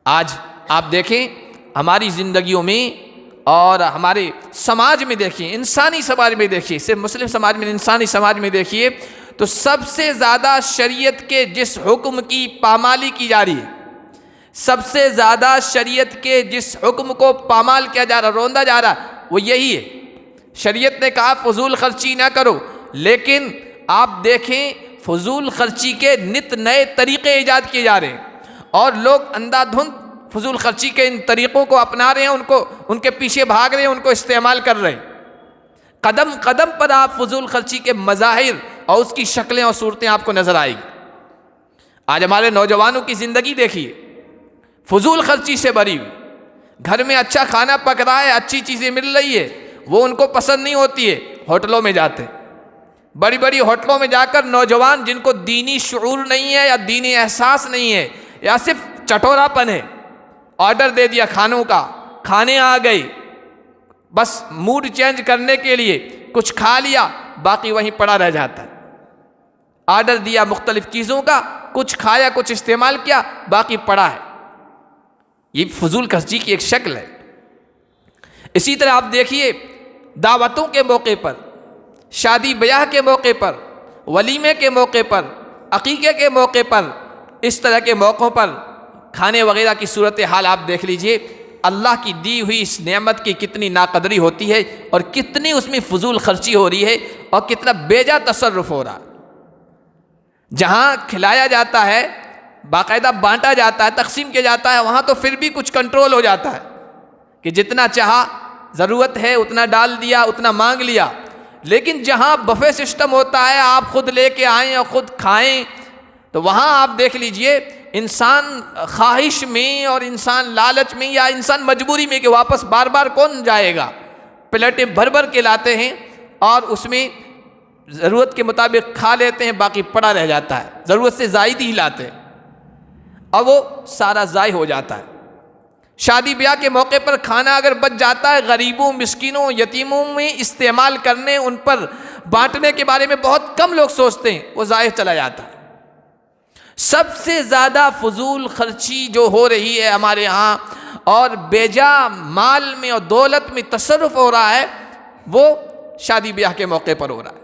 آج آپ دیکھیں ہماری زندگیوں میں اور ہمارے سماج میں دیکھیے، انسانی سماج میں دیکھیے، صرف مسلم سماج میں، انسانی سماج میں دیکھیے تو سب سے زیادہ شریعت کے جس حکم کی پامالی کی جا رہی ہے، سب سے زیادہ شریعت کے جس حکم کو پامال کیا جا رہا، روندا جا رہا، وہ یہی ہے۔ شریعت نے کہا فضول خرچی نہ کرو، لیکن آپ دیکھیں فضول خرچی کے نت نئے طریقے ایجاد کیے جا رہے ہیں، اور لوگ اندھا دھند فضول خرچی کے ان طریقوں کو اپنا رہے ہیں، ان کے پیچھے بھاگ رہے ہیں، ان کو استعمال کر رہے ہیں۔ قدم قدم پر آپ فضول خرچی کے مظاہر اور اس کی شکلیں اور صورتیں آپ کو نظر آئیں گی۔ آج ہمارے نوجوانوں کی زندگی دیکھیے، فضول خرچی سے بھری ہوئی۔ گھر میں اچھا کھانا پک رہا ہے، اچھی چیزیں مل رہی ہے، وہ ان کو پسند نہیں ہوتی ہے، ہوٹلوں میں جاتے ہیں۔ بڑی بڑی ہوٹلوں میں جا کر نوجوان جن کو دینی شعور نہیں ہے یا دینی احساس نہیں ہے یا صرف چٹورا پن ہے، آرڈر دے دیا کھانوں کا، کھانے آ گئی، بس موڈ چینج کرنے کے لیے کچھ کھا لیا، باقی وہیں پڑا رہ جاتا ہے۔ آرڈر دیا مختلف چیزوں کا، کچھ کھایا، کچھ استعمال کیا، باقی پڑا ہے۔ یہ فضول خرچی کی ایک شکل ہے۔ اسی طرح آپ دیکھیے دعوتوں کے موقع پر، شادی بیاہ کے موقع پر، ولیمے کے موقع پر، عقیقے کے موقع پر، اس طرح کے موقعوں پر کھانے وغیرہ کی صورتحال آپ دیکھ لیجئے۔ اللہ کی دی ہوئی اس نعمت کی کتنی ناقدری ہوتی ہے اور کتنی اس میں فضول خرچی ہو رہی ہے اور کتنا بیجا تصرف ہو رہا ہے۔ جہاں کھلایا جاتا ہے، باقاعدہ بانٹا جاتا ہے، تقسیم کیا جاتا ہے، وہاں تو پھر بھی کچھ کنٹرول ہو جاتا ہے کہ جتنا چاہا، ضرورت ہے اتنا ڈال دیا، اتنا مانگ لیا۔ لیکن جہاں بفے سسٹم ہوتا ہے، آپ خود لے کے آئیں اور خود کھائیں، تو وہاں آپ دیکھ لیجئے انسان خواہش میں اور انسان لالچ میں یا انسان مجبوری میں کہ واپس بار بار کون جائے گا، پلیٹیں بھر بھر کے لاتے ہیں اور اس میں ضرورت کے مطابق کھا لیتے ہیں، باقی پڑا رہ جاتا ہے، ضرورت سے زائد ہی لاتے ہیں اور وہ سارا ضائع ہو جاتا ہے۔ شادی بیاہ کے موقع پر کھانا اگر بچ جاتا ہے، غریبوں، مسکینوں، یتیموں میں استعمال کرنے، ان پر بانٹنے کے بارے میں بہت کم لوگ سوچتے ہیں، وہ ضائع چلا جاتا ہے۔ سب سے زیادہ فضول خرچی جو ہو رہی ہے ہمارے ہاں اور بیجا مال میں اور دولت میں تصرف ہو رہا ہے، وہ شادی بیاہ کے موقع پر ہو رہا ہے۔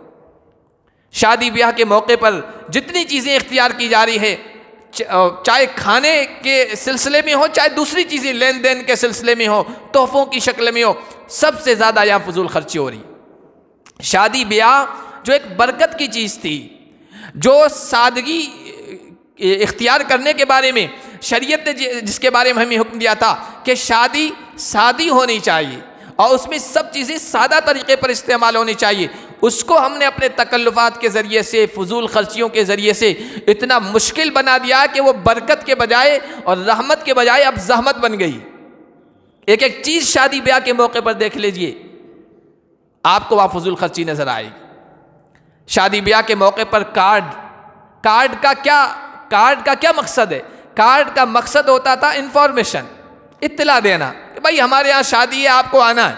شادی بیاہ کے موقع پر جتنی چیزیں اختیار کی جا رہی ہے، چاہے کھانے کے سلسلے میں ہو، چاہے دوسری چیزیں لین دین کے سلسلے میں ہو، تحفوں کی شکل میں ہو، سب سے زیادہ یہاں فضول خرچی ہو رہی ہے۔ شادی بیاہ جو ایک برکت کی چیز تھی، جو سادگی اختیار کرنے کے بارے میں شریعت نے جس کے بارے میں ہمیں حکم دیا تھا کہ شادی سادی ہونی چاہیے اور اس میں سب چیزیں سادہ طریقے پر استعمال ہونی چاہیے، اس کو ہم نے اپنے تکلفات کے ذریعے سے، فضول خرچیوں کے ذریعے سے اتنا مشکل بنا دیا کہ وہ برکت کے بجائے اور رحمت کے بجائے اب زحمت بن گئی۔ ایک ایک چیز شادی بیاہ کے موقع پر دیکھ لیجئے، آپ کو وہاں فضول خرچی نظر آئے گی۔ شادی بیاہ کے موقع پر کارڈ کا کیا مقصد ہے؟ کارڈ کا مقصد ہوتا تھا انفارمیشن، اطلاع دینا کہ بھائی ہمارے یہاں شادی ہے، آپ کو آنا ہے،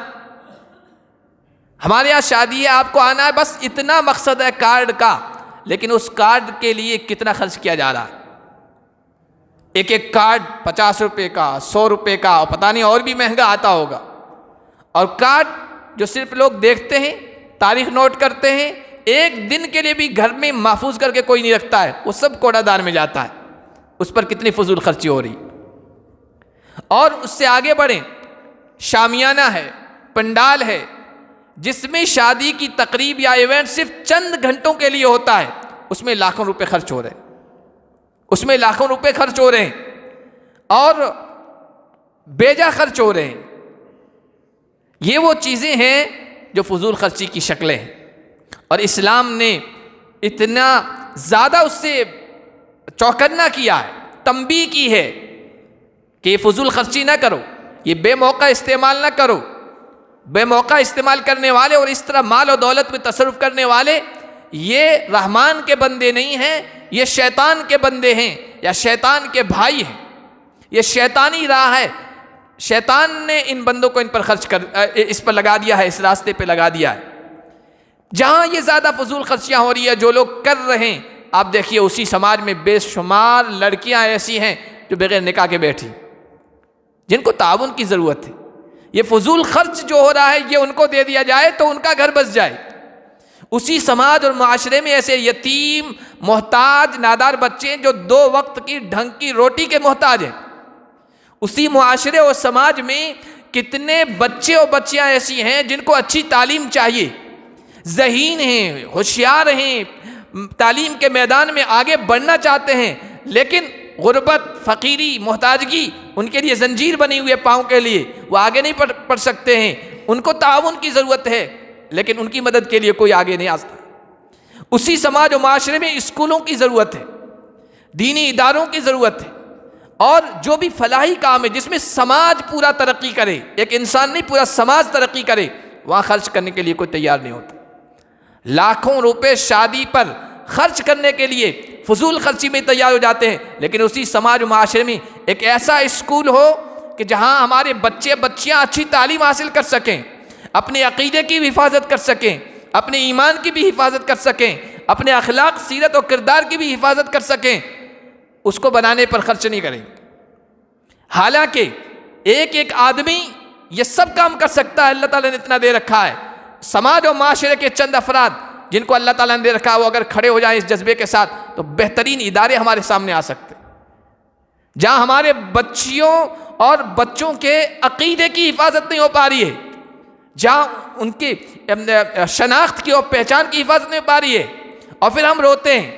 ہمارے یہاں شادی ہے، آپ کو آنا ہے، بس اتنا مقصد ہے کارڈ کا۔ لیکن اس کارڈ کے لیے کتنا خرچ کیا جا رہا ہے؟ ایک ایک کارڈ 50 روپے کا، 100 روپے کا، اور پتہ نہیں اور بھی مہنگا آتا ہوگا۔ اور کارڈ جو صرف لوگ دیکھتے ہیں، تاریخ نوٹ کرتے ہیں، ایک دن کے لیے بھی گھر میں محفوظ کر کے کوئی نہیں رکھتا ہے، وہ سب کوڑا دان میں جاتا ہے۔ اس پر کتنی فضول خرچی ہو رہی۔ اور اس سے آگے بڑھیں، شامیانہ ہے، پنڈال ہے، جس میں شادی کی تقریب یا ایونٹ صرف چند گھنٹوں کے لیے ہوتا ہے، اس میں لاکھوں روپے خرچ ہو رہے ہیں، اس میں لاکھوں روپے خرچ ہو رہے ہیں اور بیجا خرچ ہو رہے ہیں۔ یہ وہ چیزیں ہیں جو فضول خرچی کی شکلیں ہیں، اور اسلام نے اتنا زیادہ اس سے چوکنا کیا ہے، تنبیہ کی ہے کہ یہ فضول خرچی نہ کرو، یہ بے موقع استعمال نہ کرو۔ بے موقع استعمال کرنے والے اور اس طرح مال و دولت میں تصرف کرنے والے، یہ رحمان کے بندے نہیں ہیں، یہ شیطان کے بندے ہیں یا شیطان کے بھائی ہیں۔ یہ شیطانی راہ ہے، شیطان نے ان بندوں کو ان پر اس پر لگا دیا ہے، اس راستے پہ لگا دیا ہے۔ جہاں یہ زیادہ فضول خرچیاں ہو رہی ہے، جو لوگ کر رہے ہیں، آپ دیکھیے اسی سماج میں بے شمار لڑکیاں ایسی ہیں جو بغیر نکاح کے بیٹھی، جن کو تعاون کی ضرورت ہے. یہ فضول خرچ جو ہو رہا ہے یہ ان کو دے دیا جائے تو ان کا گھر بس جائے. اسی سماج اور معاشرے میں ایسے یتیم، محتاج، نادار بچے جو 2 وقت کی ڈھنگ کی روٹی کے محتاج ہیں. اسی معاشرے اور سماج میں کتنے بچے اور بچیاں ایسی ہیں جن کو اچھی تعلیم چاہیے، ذہین ہیں، ہوشیار ہیں، تعلیم کے میدان میں آگے بڑھنا چاہتے ہیں، لیکن غربت، فقیری، محتاجگی ان کے لیے زنجیر بنی ہوئی ہے پاؤں کے لیے، وہ آگے نہیں پڑھ سکتے ہیں. ان کو تعاون کی ضرورت ہے لیکن ان کی مدد کے لیے کوئی آگے نہیں آتا. اسی سماج و معاشرے میں اسکولوں کی ضرورت ہے، دینی اداروں کی ضرورت ہے، اور جو بھی فلاحی کام ہے جس میں سماج پورا ترقی کرے، ایک انسان نہیں پورا سماج ترقی کرے، وہاں خرچ کرنے کے لیے کوئی تیار نہیں ہوتا. لاکھوں روپے شادی پر خرچ کرنے کے لیے فضول خرچی میں تیار ہو جاتے ہیں، لیکن اسی سماج و معاشرے میں ایک ایسا اسکول ہو کہ جہاں ہمارے بچے بچیاں اچھی تعلیم حاصل کر سکیں، اپنے عقیدے کی بھی حفاظت کر سکیں، اپنے ایمان کی بھی حفاظت کر سکیں، اپنے اخلاق، سیرت اور کردار کی بھی حفاظت کر سکیں، اس کو بنانے پر خرچ نہیں کریں. حالانکہ ایک ایک آدمی یہ سب کام کر سکتا ہے، اللہ تعالیٰ نے اتنا دے رکھا ہے. سماج اور معاشرے کے چند افراد جن کو اللہ تعالیٰ نے دے رکھا ہے، وہ اگر کھڑے ہو جائیں اس جذبے کے ساتھ تو بہترین ادارے ہمارے سامنے آ سکتے ہیں، جہاں ہمارے بچیوں اور بچوں کے عقیدے کی حفاظت نہیں ہو پا رہی ہے، جہاں ان کی شناخت کی اور پہچان کی حفاظت نہیں ہو پا رہی ہے، اور پھر ہم روتے ہیں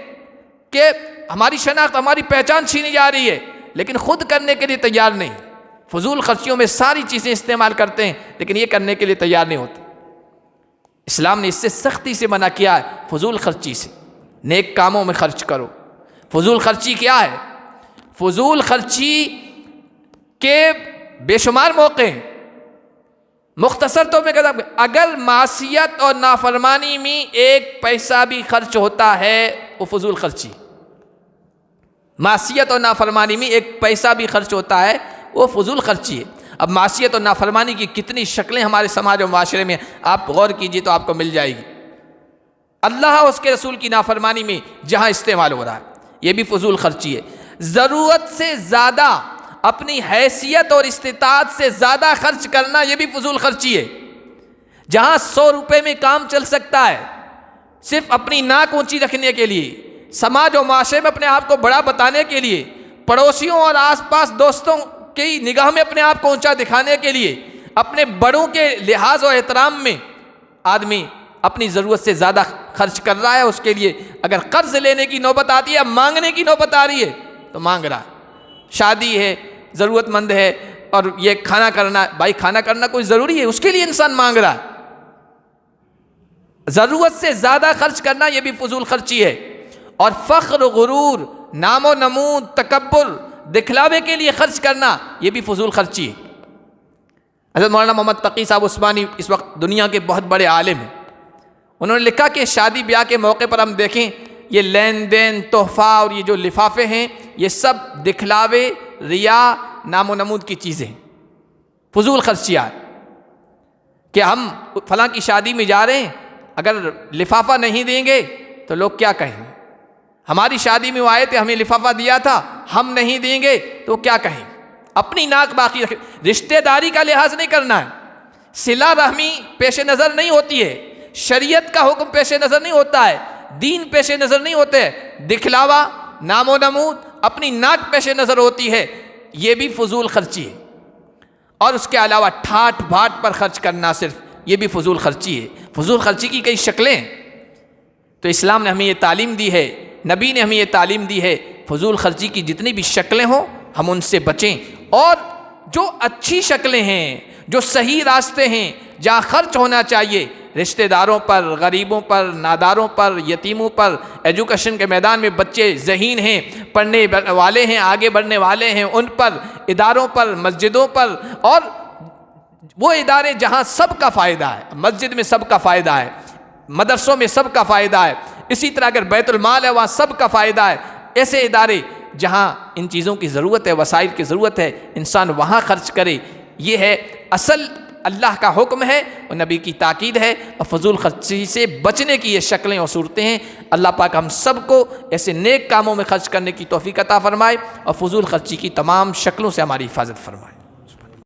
کہ ہماری شناخت، ہماری پہچان چھینی جا رہی ہے، لیکن خود کرنے کے لیے تیار نہیں. فضول خرچیوں میں ساری چیزیں استعمال کرتے ہیں لیکن یہ کرنے کے لیے تیار نہیں ہوتے. اسلام نے اس سے سختی سے منع کیا ہے، فضول خرچی سے. نیک کاموں میں خرچ کرو. فضول خرچی کیا ہے؟ فضول خرچی کے بے شمار موقع ہیں. مختصر طور میں کہتا ہوں، اگر معصیت اور نافرمانی میں 1 پیسہ بھی خرچ ہوتا ہے وہ فضول خرچی. معصیت اور نافرمانی میں 1 پیسہ بھی خرچ ہوتا ہے وہ فضول خرچی ہے. اب معصیت اور نافرمانی کی کتنی شکلیں ہمارے سماج اور معاشرے میں آپ غور کیجئے تو آپ کو مل جائے گی. اللہ اور اس کے رسول کی نافرمانی میں جہاں استعمال ہو رہا ہے یہ بھی فضول خرچی ہے. ضرورت سے زیادہ، اپنی حیثیت اور استطاعت سے زیادہ خرچ کرنا یہ بھی فضول خرچی ہے. جہاں 100 روپے میں کام چل سکتا ہے صرف اپنی ناک اونچی رکھنے کے لیے، سماج و معاشرے میں اپنے آپ کو بڑا بتانے کے لیے، پڑوسیوں اور آس پاس دوستوں کی نگاہ میں اپنے آپ کو اونچا دکھانے کے لیے، اپنے بڑوں کے لحاظ و احترام میں آدمی اپنی ضرورت سے زیادہ خرچ کر رہا ہے. اس کے لیے اگر قرض لینے کی نوبت آتی ہے، مانگنے کی نوبت آ رہی ہے تو مانگ رہا ہے. شادی ہے، ضرورت مند ہے، اور یہ کھانا کرنا، بھائی کھانا کرنا کوئی ضروری ہے، اس کے لیے انسان مانگ رہا ہے. ضرورت سے زیادہ خرچ کرنا یہ بھی فضول خرچی ہے. اور فخر، غرور، نام و نمود، تکبر، دکھلاوے کے لیے خرچ کرنا یہ بھی فضول خرچی ہے. حضرت مولانا محمد تقی صاحب عثمانی اس وقت دنیا کے بہت بڑے عالم ہیں. انہوں نے لکھا کہ شادی بیاہ کے موقع پر ہم دیکھیں یہ لین دین، تحفہ اور یہ جو لفافے ہیں یہ سب دکھلاوے، ریا، نام و نمود کی چیزیں ہیں، فضول خرچیاں. کہ ہم فلاں کی شادی میں جا رہے ہیں، اگر لفافہ نہیں دیں گے تو لوگ کیا کہیں؟ ہماری شادی میں وہ آئے تھے، ہمیں لفافہ دیا تھا، ہم نہیں دیں گے تو کیا کہیں؟ اپنی ناک باقی رکھیں. رشتہ داری کا لحاظ نہیں کرنا ہے، صلہ رحمی پیش نظر نہیں ہوتی ہے، شریعت کا حکم پیش نظر نہیں ہوتا ہے، دین پیش نظر نہیں ہوتے، دکھلاوا، نام و نمود، اپنی ناک پیش نظر ہوتی ہے. یہ بھی فضول خرچی ہے. اور اس کے علاوہ ٹھاٹ بھاٹ پر خرچ کرنا صرف، یہ بھی فضول خرچی ہے. فضول خرچی کی کئی شکلیں ہیں. تو اسلام نے ہمیں یہ تعلیم دی ہے، نبی نے ہمیں یہ تعلیم دی ہے، فضول خرچی کی جتنی بھی شکلیں ہوں ہم ان سے بچیں. اور جو اچھی شکلیں ہیں، جو صحیح راستے ہیں، جہاں خرچ ہونا چاہیے، رشتہ داروں پر، غریبوں پر، ناداروں پر، یتیموں پر، ایجوکیشن کے میدان میں بچے ذہین ہیں، پڑھنے والے ہیں، آگے بڑھنے والے ہیں، ان پر، اداروں پر، مسجدوں پر، اور وہ ادارے جہاں سب کا فائدہ ہے. مسجد میں سب کا فائدہ ہے، مدرسوں میں سب کا فائدہ ہے، اسی طرح اگر بیت المال ہے وہاں سب کا فائدہ ہے. ایسے ادارے جہاں ان چیزوں کی ضرورت ہے، وسائل کی ضرورت ہے، انسان وہاں خرچ کرے. یہ ہے اصل اللہ کا حکم ہے اور نبی کی تاکید ہے. اور فضول خرچی سے بچنے کی یہ شکلیں اور صورتیں ہیں. اللہ پاک ہم سب کو ایسے نیک کاموں میں خرچ کرنے کی توفیق عطا فرمائے اور فضول خرچی کی تمام شکلوں سے ہماری حفاظت فرمائے.